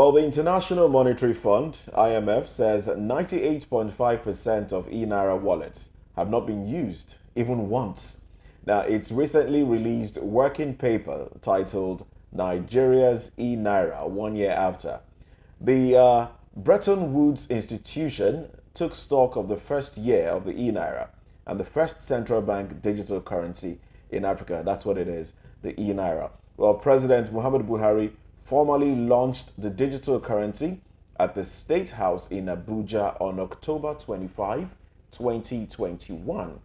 Well, the International Monetary Fund, IMF, says 98.5% of e-Naira wallets have not been used even once. Now, it's recently released working paper titled Nigeria's e-Naira 1 year after. The Bretton Woods institution took stock of the first year of the e-Naira and the first central bank digital currency in Africa. That's what it is, the e-Naira. Well, President Muhammad Buhari formally launched the digital currency at the State House in Abuja on October 25, 2021.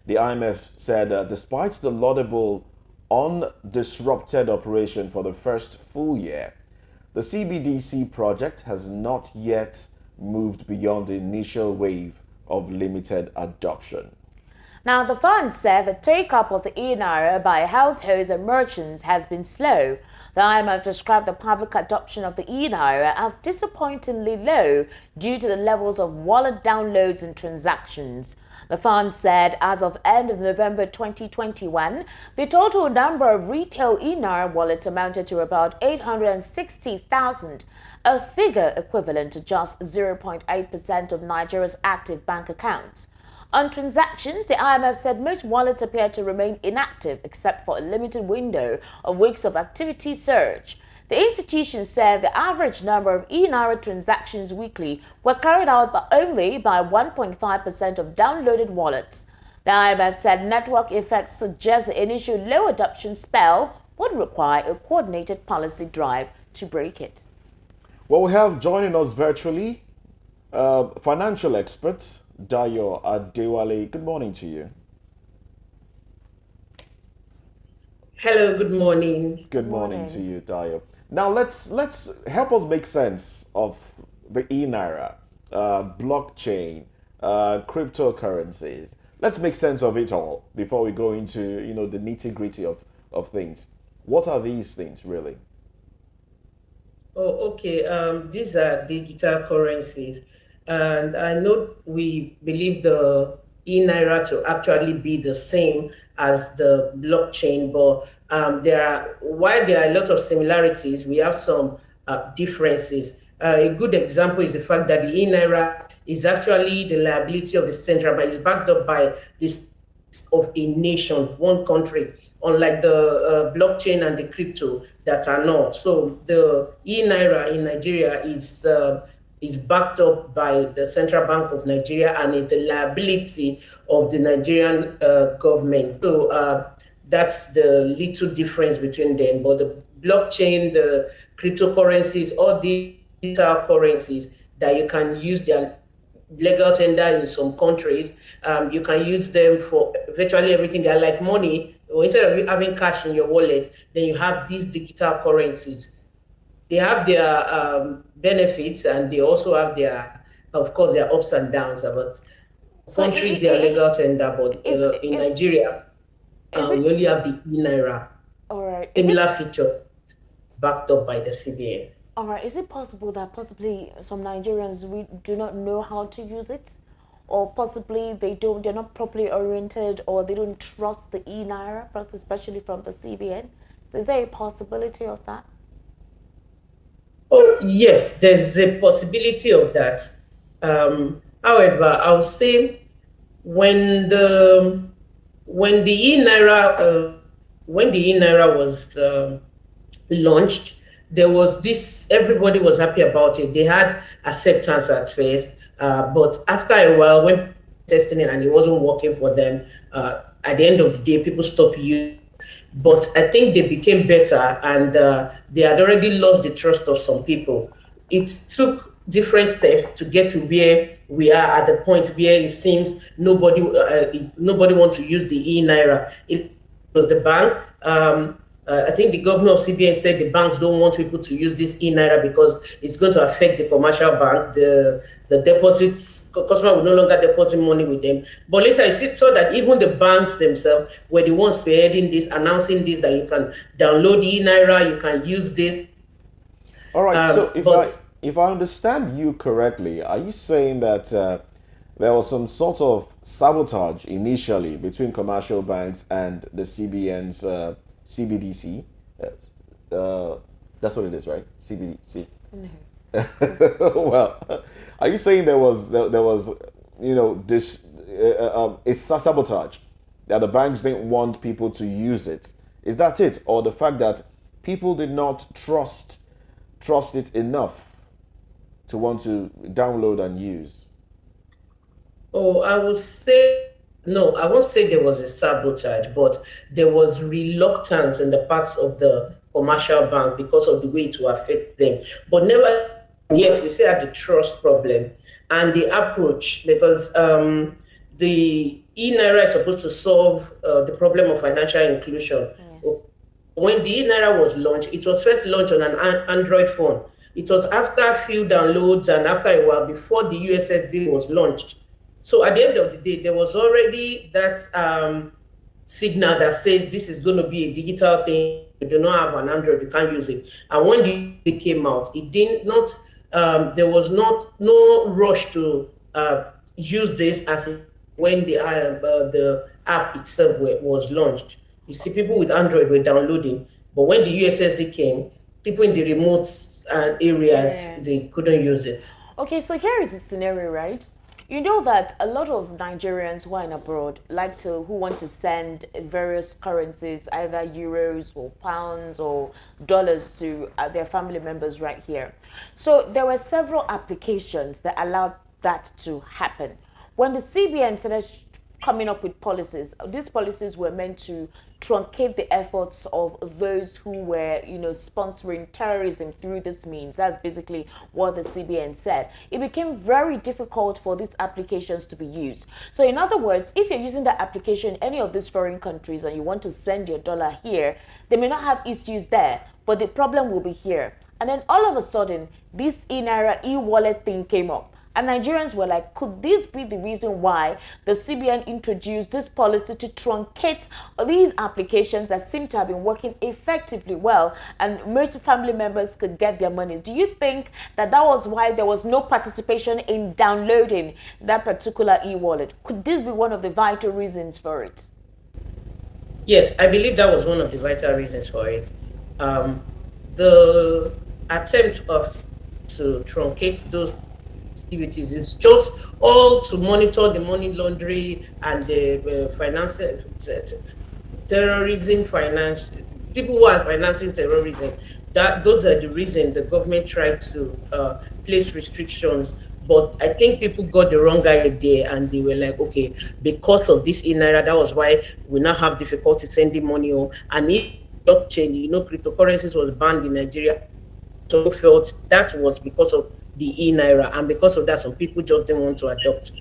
The IMF said despite the laudable undisrupted operation for the first full year, the CBDC project has not yet moved beyond the initial wave of limited adoption. Now, the fund said the take-up of the e-Naira by households and merchants has been slow. The IMF described the public adoption of the e-Naira as disappointingly low due to the levels of wallet downloads and transactions. The fund said as of end of November 2021, the total number of retail e-Naira wallets amounted to about 860,000, a figure equivalent to just 0.8% of Nigeria's active bank accounts. On transactions, the IMF said most wallets appear to remain inactive except for a limited window of weeks of activity surge. The institution said the average number of e-Naira transactions weekly were carried out only by 1.5% of downloaded wallets. The IMF said network effects suggest the initial low adoption spell would require a coordinated policy drive to break it. Well, we have joining us virtually financial expert Dayo Adewale. Good morning to you. Hello, good morning. Good morning to you, Dayo. Now let's help us make sense of the e-Naira, blockchain, cryptocurrencies. Let's make sense of it all before we go into the nitty-gritty of things. What are these things really? Oh, okay. These are digital currencies. And I know we believe the e-Naira to actually be the same as the blockchain, but while there are a lot of similarities, we have some differences. A good example is the fact that the e-Naira is actually the liability of the central bank. It's backed up by this of a nation, one country, unlike the blockchain and the crypto that are not. So the e-Naira in Nigeria is backed up by the Central Bank of Nigeria and is the liability of the Nigerian government. So that's the little difference between them. But the blockchain, the cryptocurrencies, all these digital currencies that you can use their legal tender in some countries, you can use them for virtually everything. They're like money. Or instead of you having cash in your wallet, then you have these digital currencies. They have their benefits and they also have their, of course, their ups and downs. But countries, they are legal tender, but in Nigeria, we only have the e-Naira. All right. Similar feature backed up by the CBN. All right. Is it possible that possibly some Nigerians do not know how to use it, or possibly they're not properly oriented, or they don't trust the e-Naira, especially from the CBN? So is there a possibility of that? Oh, yes, there's a possibility of that. However, I would say when the e-Naira was launched, there was this, everybody was happy about it. They had acceptance at first, but after a while, when testing it and it wasn't working for them, at the end of the day, people stopped using. But I think they became better, and they had already lost the trust of some people. It took different steps to get to where we are at the point where it seems nobody wants to use the e-Naira. It was the bank. I think the governor of CBN said the banks don't want people to use this e-Naira because it's going to affect the commercial bank. The deposits, customer will no longer deposit money with them. But later I saw that even the banks themselves were the ones spearheading this, announcing this, that you can download the e-Naira, you can use this. All right, so if I understand you correctly, are you saying that there was some sort of sabotage initially between commercial banks and the CBN's CBDC That's what it is, right? CBDC. No. Well, are you saying there was this it's sabotage that the banks didn't want people to use it? Is that it, or the fact that people did not trust it enough to want to download and use? Oh, I would say no, I won't say there was a sabotage, but there was reluctance in the parts of the commercial bank because of the way it will affect them. But never, yes, we still had the trust problem and the approach because the e-naira is supposed to solve the problem of financial inclusion. Yes. When the e-naira was launched, it was first launched on an Android phone. It was after a few downloads and after a while before the USSD was launched. So at the end of the day, there was already that signal that says this is going to be a digital thing. You do not have an Android, you can't use it. And when it came out, it did not. There was not no rush to use this as when the app itself was launched. You see, people with Android were downloading, but when the USSD came, people in the remote areas Yes. they couldn't use it. Okay, so here is the scenario, right? You know that a lot of Nigerians who are in abroad who want to send various currencies, either euros or pounds or dollars to their family members right here. So there were several applications that allowed that to happen. When the CBN started coming up with policies, these policies were meant to truncate the efforts of those who were, sponsoring terrorism through this means. That's basically what the CBN said. It became very difficult for these applications to be used. So in other words, if you're using that application in any of these foreign countries and you want to send your dollar here, they may not have issues there, but the problem will be here. And then all of a sudden, this e-naira e-wallet thing came up. And Nigerians were like, could this be the reason why the CBN introduced this policy to truncate these applications that seem to have been working effectively well and most family members could get their money? Do you think that was why there was no participation in downloading that particular e-wallet? Could this be one of the vital reasons for it? Yes, I believe that was one of the vital reasons for it. The attempt of to truncate those activities is just all to monitor the money laundering and the financing terrorism finance people who are financing terrorism. That those are the reasons the government tried to place restrictions. But I think people got the wrong idea and they were like, okay, because of this e-naira, that was why we now have difficulty sending money home. And if blockchain, cryptocurrencies was banned in Nigeria, so felt that was because of the e-naira, and because of that, some people just didn't want to adopt.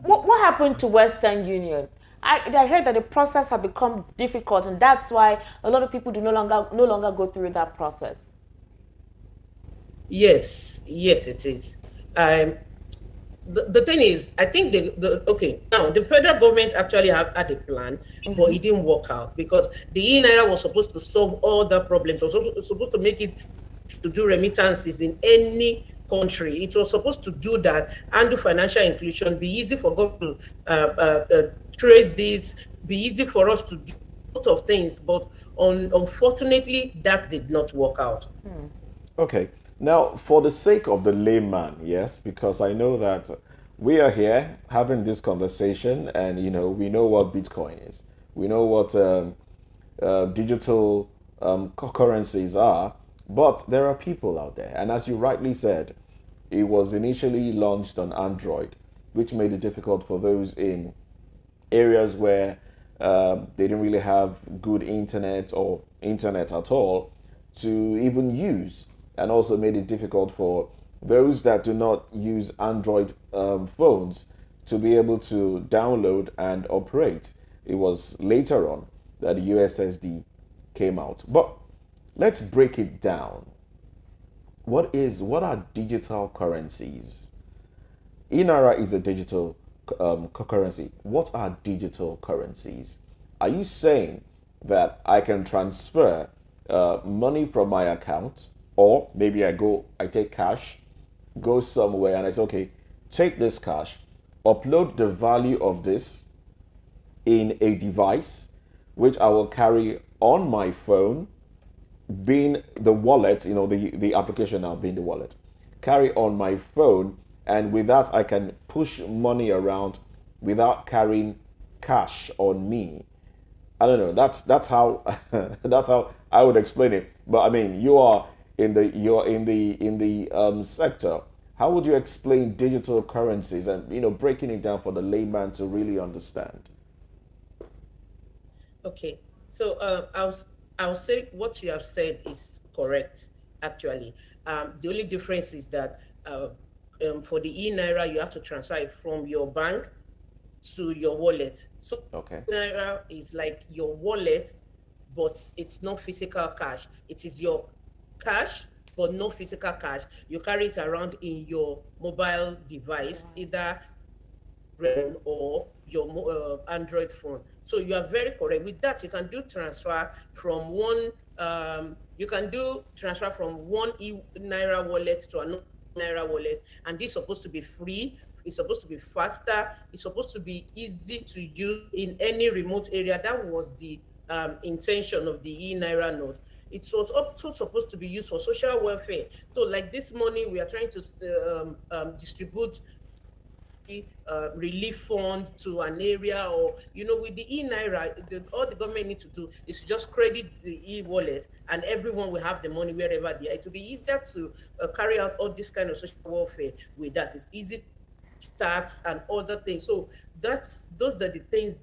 What happened to Western Union? I heard that the process had become difficult, and that's why a lot of people do no longer go through that process. Yes, it is. The thing is, I think okay, now the federal government actually had a plan, but it didn't work out because the e-naira was supposed to solve all the problems. It was supposed to make it to do remittances in any country. It was supposed to do that and do financial inclusion, be easy for government to trace this, be easy for us to do a lot of things. But unfortunately, that did not work out. Okay. Now, for the sake of the layman, yes, because I know that we are here having this conversation and, we know what Bitcoin is. We know what digital currencies are, but there are people out there. And as you rightly said, it was initially launched on Android, which made it difficult for those in areas where they didn't really have good internet or internet at all to even use, and also made it difficult for those that do not use Android phones to be able to download and operate. It was later on that the USSD came out. But let's break it down. What are digital currencies? Inara is a digital currency. What are digital currencies? Are you saying that I can transfer money from my account, or maybe I take cash, go somewhere and I say, okay, take this cash, upload the value of this in a device which I will carry on my phone, being the wallet, the application now being the wallet, carry on my phone, and with that I can push money around without carrying cash on me. I don't know. That's how that's how I would explain it. But I mean, you're in the sector. How would you explain digital currencies and breaking it down for the layman to really understand? Okay, so I'll say what you have said is correct. Actually, the only difference is that for the e-naira, you have to transfer it from your bank to your wallet. So Okay. naira is like your wallet, but it's not physical cash. It is your cash, but no physical cash. You carry it around in your mobile device, either or your Android phone. So you are very correct. With that, you can do transfer from one. You can do transfer from one Naira wallet to another Naira wallet, and this is supposed to be free. It's supposed to be faster. It's supposed to be easy to use in any remote area. That was the intention of the e-naira note. It was also supposed to be used for social welfare. So, like this money, we are trying to distribute relief fund to an area, or with the e-naira, all the government need to do is to just credit the e-wallet, and everyone will have the money wherever they are. It will be easier to carry out all this kind of social welfare with that. It's easy, tax and other things. So those are the things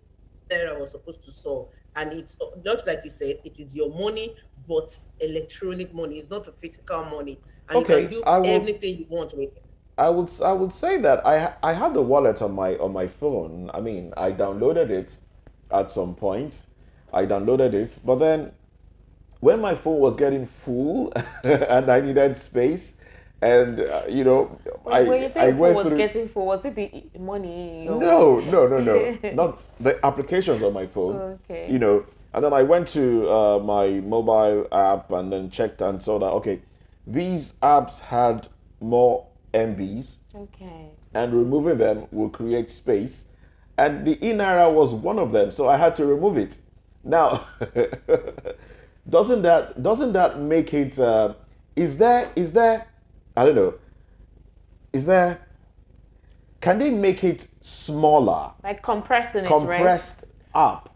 that I was supposed to solve. And it's just like you said, it is your money, but electronic money. It's not a physical money, and you can Okay, do I will. anything you want with it. I would say that I had the wallet on my phone. I mean, I downloaded it at some point. I downloaded it, but then when my phone was getting full and I needed space, and When you I say phone went was through. getting full, was it the money in your No, no, no, no, wallet? not the applications on my phone. Okay. And then I went to my mobile app and then checked and saw that okay, these apps had more MBs, Okay. and removing them will create space. And the Inara was one of them, so I had to remove it. Now, doesn't that make it? Is there? I don't know. Is there? Can they make it smaller, Like compressing it, right? compressed up?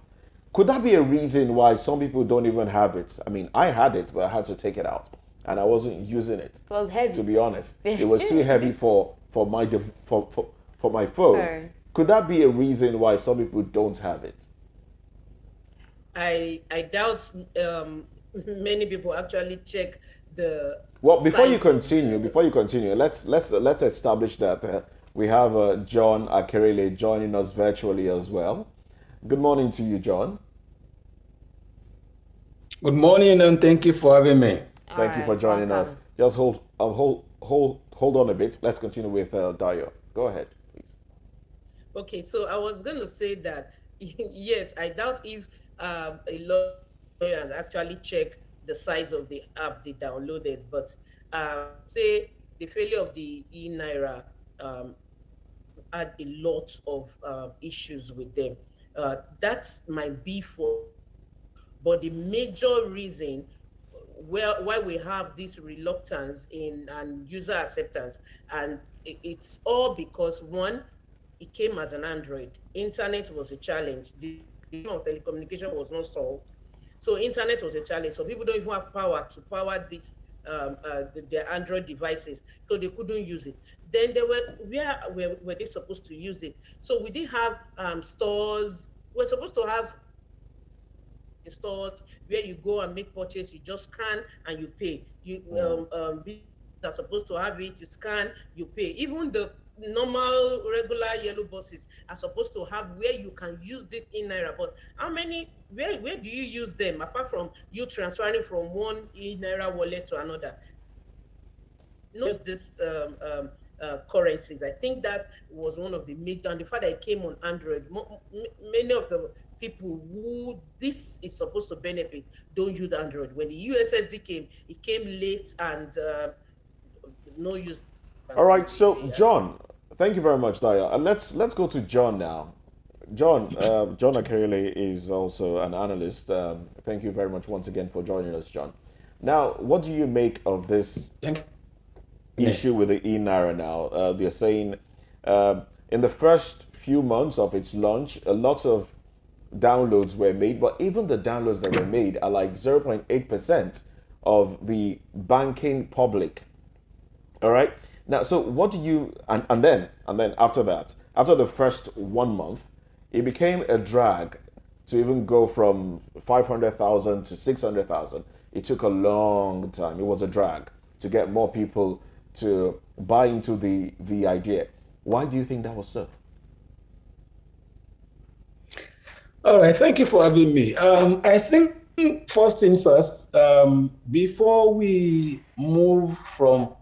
Could that be a reason why some people don't even have it? I mean, I had it, but I had to take it out, and I wasn't using it. It was heavy. To be honest, it was too heavy for my phone. Oh. Could that be a reason why some people don't have it? I doubt many people actually check the Well, size of before you continue, let's establish that we have John Akerele joining us virtually as well. Good morning to you, John. Good morning and thank you for having me. All Thank you for right, joining us. welcome. Just hold on a bit. Let's continue with Dio. Go ahead, please. Okay, so I was going to say that yes, I doubt if a lot of Nigerians actually check the size of the app they downloaded, but say the failure of the e-naira um, had a lot of issues with them. That's my B for, but the major reason why we have this reluctance in and user acceptance, and it's all because one, it came as an Android. Internet was a challenge. The problem of telecommunication was not solved, so internet was a challenge. So people don't even have power to power this their Android devices, so they couldn't use it. Then they were they supposed to use it? So we didn't have stores. We're supposed to have stores where you go and make purchase, you just scan and you pay. You businesses are supposed to have it, you scan, you pay. Even the normal regular yellow buses are supposed to have where you can use this in naira. But how many, where do you use them apart from you transferring from one in naira wallet to another? Not this currencies. I think that was one of the major, and the fact that it came on Android. Many of the people who this is supposed to benefit don't use Android. When the USSD came, it came late and no use. All right, so John, thank you very much, Daya. And let's go to John now. John Akerele is also an analyst. Thank you very much once again for joining us, John. Now, what do you make of this Thank issue with the e-naira now? They're saying in the first few months of its launch, a lot of downloads were made, but even the downloads that were made are like 0.8% of the banking public. All right. Now, so what do you and then after that, after the first 1 month, it became a drag to even go from 500,000 to 600,000. It took a long time. It was a drag to get more people to buy into the idea. Why do you think that was so? All right, thank you for having me. I think first thing first, before we move from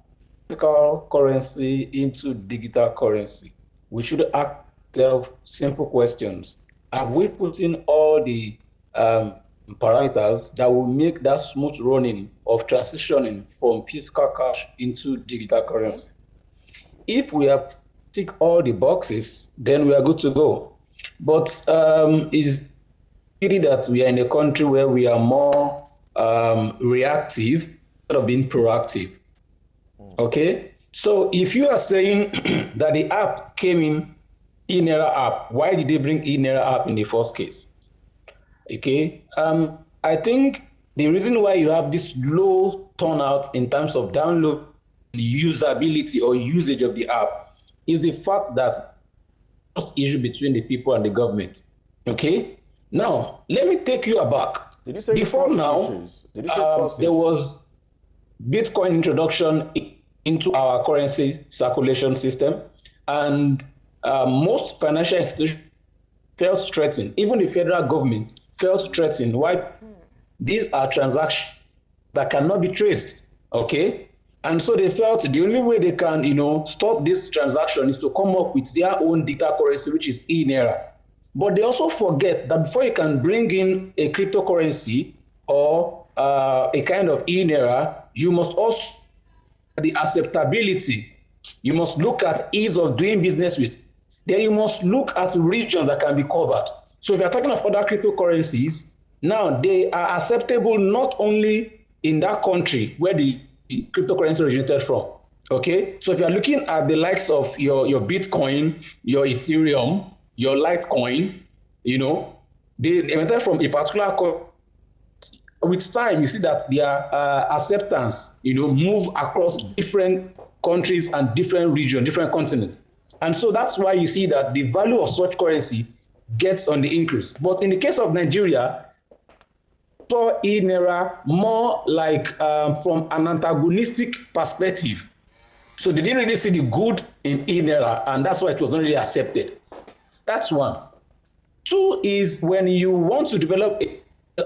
physical currency into digital currency, we should ask ourselves simple questions. Have we put in all the parameters that will make that smooth running of transitioning from physical cash into digital currency? If we have ticked all the boxes, then we are good to go. But it's really that we are in a country where we are more reactive instead of being proactive. Okay? So if you are saying that the app came in eNaira app, why did they bring eNaira app in the first case? Okay? I think the reason why you have this low turnout in terms of download, usability or usage of the app is the fact that issue between the people and the government. Okay, now let me take you aback. Did you say before now issues? Did you say there was Bitcoin introduction into our currency circulation system, and most financial institutions felt threatened. Even the federal government felt threatened. Why? These are transactions that cannot be traced. Okay, and so they felt the only way they can, stop this transaction is to come up with their own digital currency, which is eNaira. But they also forget that before you can bring in a cryptocurrency or a kind of eNaira, you must also the acceptability. You must look at ease of doing business with. Then you must look at regions that can be covered. So if you're talking of other cryptocurrencies, now they are acceptable not only in that country where the cryptocurrency originated from. Okay, so if you're looking at the likes of your Bitcoin, your Ethereum, your Litecoin, they emitted from a particular with time, you see that their acceptance, move across different countries and different regions, different continents. And so that's why you see that the value of such currency gets on the increase. But in the case of Nigeria, saw eNaira more like from an antagonistic perspective. So they didn't really see the good in eNaira, and that's why it was not really accepted. That's one. Two is when you want to develop an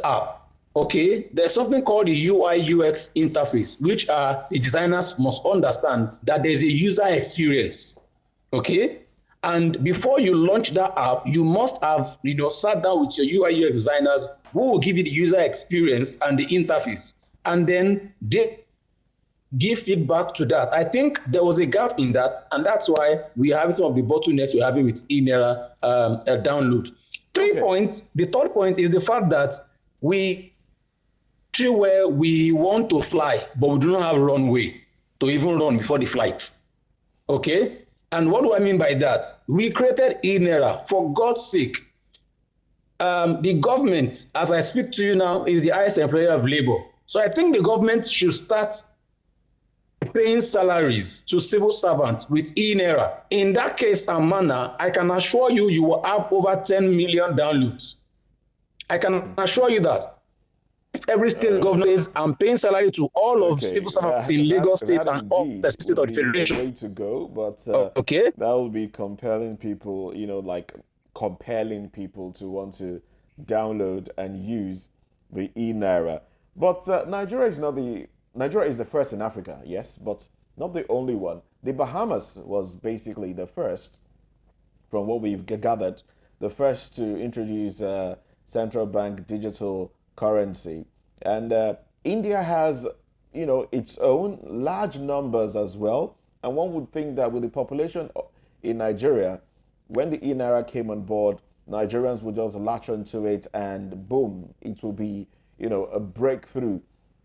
app, okay, there's something called the UI UX interface, which the designers must understand that there's a user experience, okay? And before you launch that app, you must have, sat down with your UI UX designers who will give you the user experience and the interface. And then they give feedback to that. I think there was a gap in that, and that's why we have some of the bottlenecks we're having with eNaira download. 3 points. The third point is the fact that where we want to fly, but we do not have runway to even run before the flight. Okay? And what do I mean by that? We created eNaira, for God's sake. The government, as I speak to you now, is the highest employer of labor. So I think the government should start paying salaries to civil servants with eNaira. In that case and manner, I can assure you, you will have over 10 million downloads. I can assure you that. Every state governor is paying salary to all of civil servants in Lagos State and all the state of the federation. Way to go, but okay, that will be compelling people, compelling people to want to download and use the eNaira. But Nigeria is the first in Africa, yes, but not the only one. The Bahamas was basically the first, from what we've gathered, the first to introduce central bank digital currency. And India has, its own large numbers as well. And one would think that with the population in Nigeria, when the eNaira came on board, Nigerians would just latch onto it and boom, it will be, a breakthrough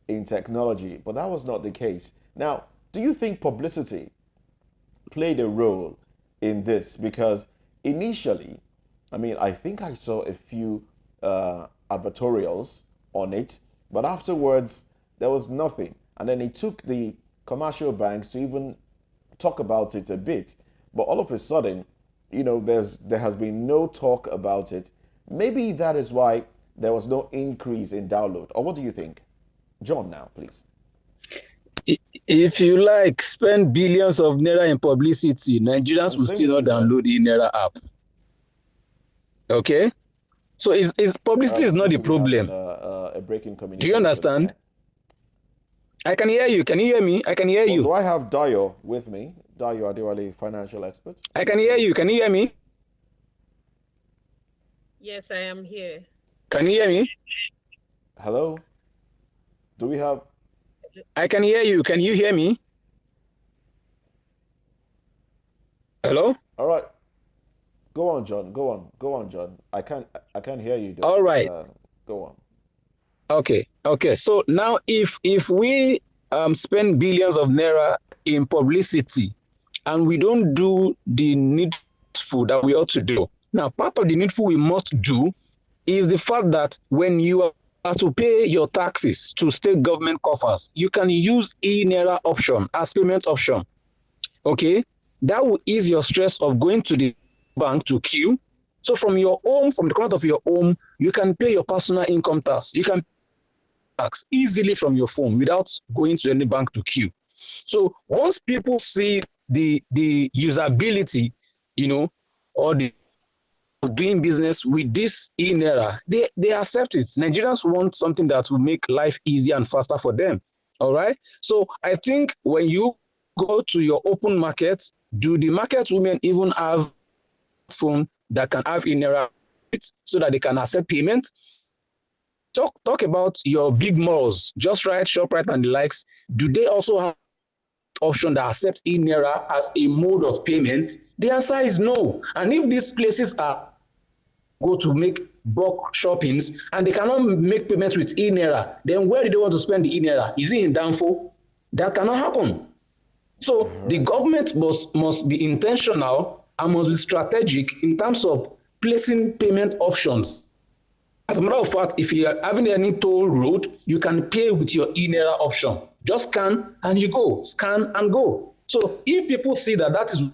in technology, but that was not the case. Now, do you think publicity played a role in this? Because initially, I think I saw a few advertorials on it, but afterwards there was nothing. And then it took the commercial banks to even talk about it a bit. But all of a sudden, there has been no talk about it. Maybe that is why there was no increase in download. Or what do you think? John, now, please. If you like spend billions of naira in publicity, Nigerians will still not download the Naira app. Okay? So publicity is not the problem. A breaking communication. Do you understand? I can hear you. Can you hear me? I can hear you. Do I have Dayo with me? Dayo Adewale, financial expert. I can hear you. Can you hear me? Yes, I am here. Can you hear me? Hello? Do we have... I can hear you. Can you hear me? Hello? All right. Go on, John. Go on, John. I can't hear you. Though. All right. Go on. Okay. So now if we spend billions of naira in publicity and we don't do the needful that we ought to do. Now, part of the needful we must do is the fact that when you are to pay your taxes to state government coffers, you can use e-Naira option as payment option. Okay? That will ease your stress of going to the bank to queue. So from your home, from the comfort of your home, you can pay your personal income tax. You can pay tax easily from your phone without going to any bank to queue. So once people see the usability, or the doing business with this e-Naira, they accept it. Nigerians want something that will make life easier and faster for them. All right. So I think when you go to your open market, do the market women even have phone that can have e-Naira so that they can accept payment? Talk about your big malls, Just Right, ShopRite, and the likes. Do they also have option that accepts e-Naira as a mode of payment? The answer is no. And if these places go to make bulk shoppings and they cannot make payments with e-Naira, then where do they want to spend the e-Naira? Is it in Danfo? That cannot happen. So the government must be intentional and must be strategic in terms of placing payment options. As a matter of fact, if you are having any toll road, you can pay with your e-Naira option. Just scan and you go, scan and go. So if people see that is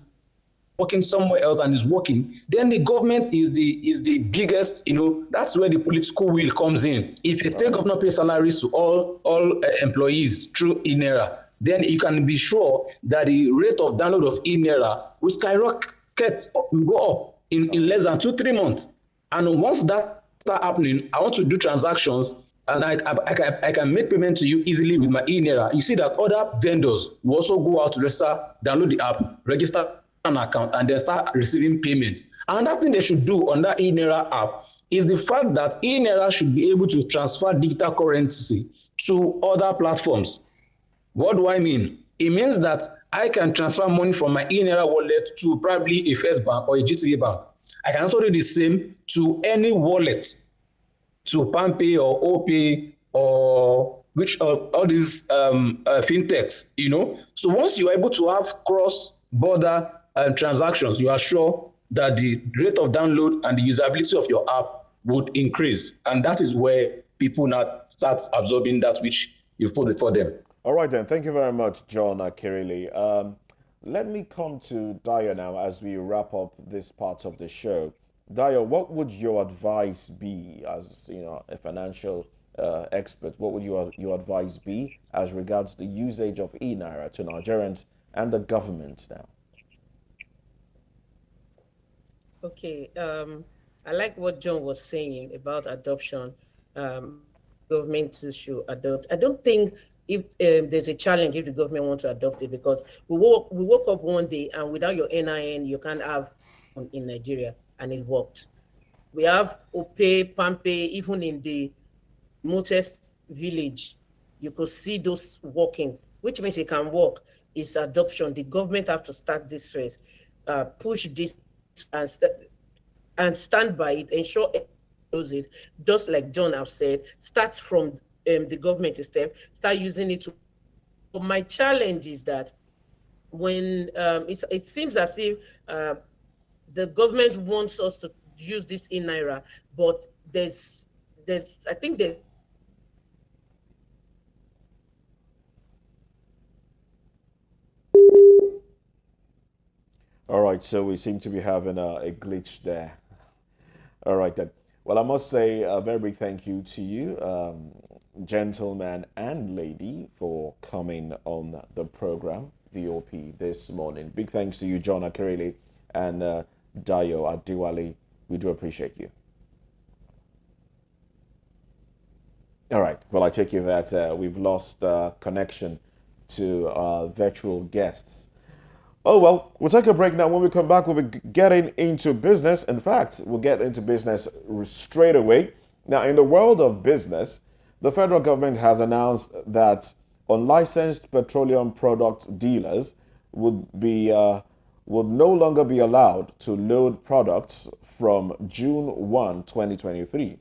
working somewhere else and is working, then the government is the biggest, that's where the political will comes in. If a state governor pays salaries to all employees through e-Naira, then you can be sure that the rate of download of e-Naira will skyrocket, will go up in less than 2-3 months. And once that start happening, I want to do transactions and I can make payment to you easily with my e-Naira. You see that other vendors will also go out to register, download the app, register an account, and then start receiving payments. Another thing they should do on that e-Naira app is the fact that e-Naira should be able to transfer digital currency to other platforms. What do I mean? It means that I can transfer money from my e-Naira wallet to probably a First Bank or a GTB bank. I can also do the same to any wallet, to PalmPay or OPay or which all these fintechs, So once you're able to have cross-border transactions, you are sure that the rate of download and the usability of your app would increase. And that is where people now start absorbing that which you've put before them. All right, then. Thank you very much, John Akirili. Let me come to Dayo now as we wrap up this part of the show. Dayo, what would your advice be as a financial expert? What would your advice be as regards the usage of e-Naira to Nigerians and the government now? Okay, I like what John was saying about adoption. Government should adopt. I don't think if there's a challenge if the government wants to adopt it, because we woke up one day and without your NIN you can't have in Nigeria, and it worked. We have OPay, PalmPay, even in the remotest village, you could see those working, which means it can work. It's adoption. The government have to start this first, push this and stand by it, ensure it, just like John have said, start from the government a step, start using it to. But my challenge is that when it seems as if the government wants us to use this in naira, but there's I think there's All right, so we seem to be having a glitch there. All right, then. Well, I must say a very big thank you to you, gentleman and lady, for coming on the program, VOP, this morning. Big thanks to you, John Akerele and Dayo Adiwale. We do appreciate you. All right. Well, I take it that we've lost connection to our virtual guests. Oh, well, we'll take a break now. When we come back, we'll be getting into business. In fact, we'll get into business straight away. Now, in the world of business, the federal government has announced that unlicensed petroleum product dealers would no longer be allowed to load products from June 1, 2023,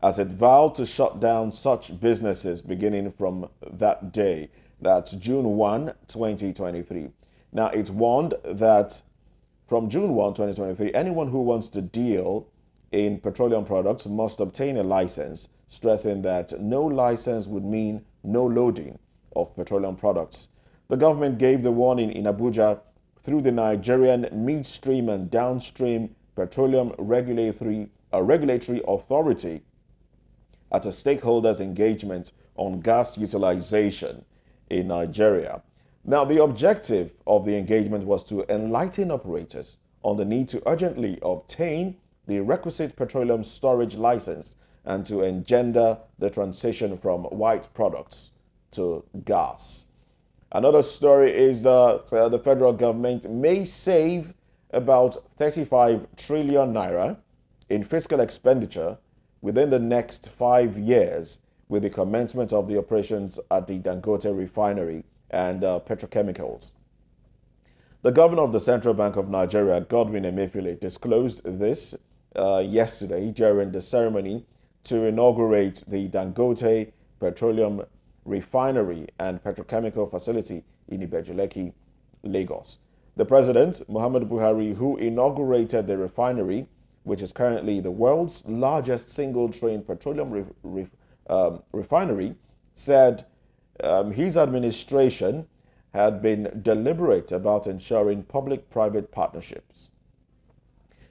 as it vowed to shut down such businesses beginning from that day. That's June 1, 2023. Now, it warned that from June 1, 2023, anyone who wants to deal in petroleum products must obtain a license, stressing that no license would mean no loading of petroleum products. The government gave the warning in Abuja through the Nigerian Midstream and Downstream Petroleum Regulatory Authority at a stakeholders' engagement on gas utilization in Nigeria. Now, the objective of the engagement was to enlighten operators on the need to urgently obtain the requisite petroleum storage license and to engender the transition from white products to gas. Another story is that the federal government may save about 35 trillion naira in fiscal expenditure within the next 5 years with the commencement of the operations at the Dangote refinery and petrochemicals. The governor of the Central Bank of Nigeria, Godwin Emefiele, disclosed this yesterday during the ceremony to inaugurate the Dangote Petroleum Refinery and Petrochemical Facility in Ibeju-Lekki, Lagos. The president, Muhammadu Buhari, who inaugurated the refinery, which is currently the world's largest single-train petroleum refinery, said his administration had been deliberate about ensuring public-private partnerships.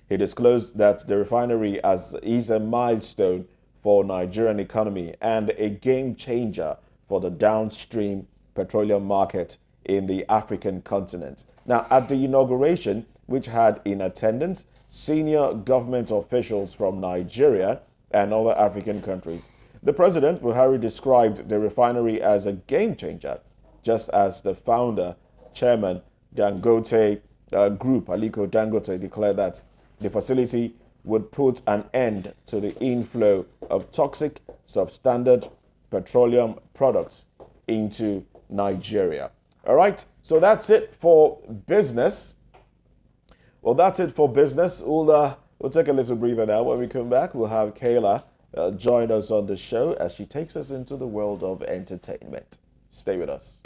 He disclosed that the refinery is a milestone for Nigerian economy and a game changer for the downstream petroleum market in the African continent. Now, at the inauguration, which had in attendance senior government officials from Nigeria and other African countries, the President, Buhari, described the refinery as a game changer, just as the founder, chairman, Dangote Group, Aliko Dangote, declared that the facility would put an end to the inflow of toxic, substandard petroleum products into Nigeria. All right, so that's it for business. Well, that's it for business. We'll take a little breather now. When we come back, we'll have Kayla join us on the show as she takes us into the world of entertainment. Stay with us.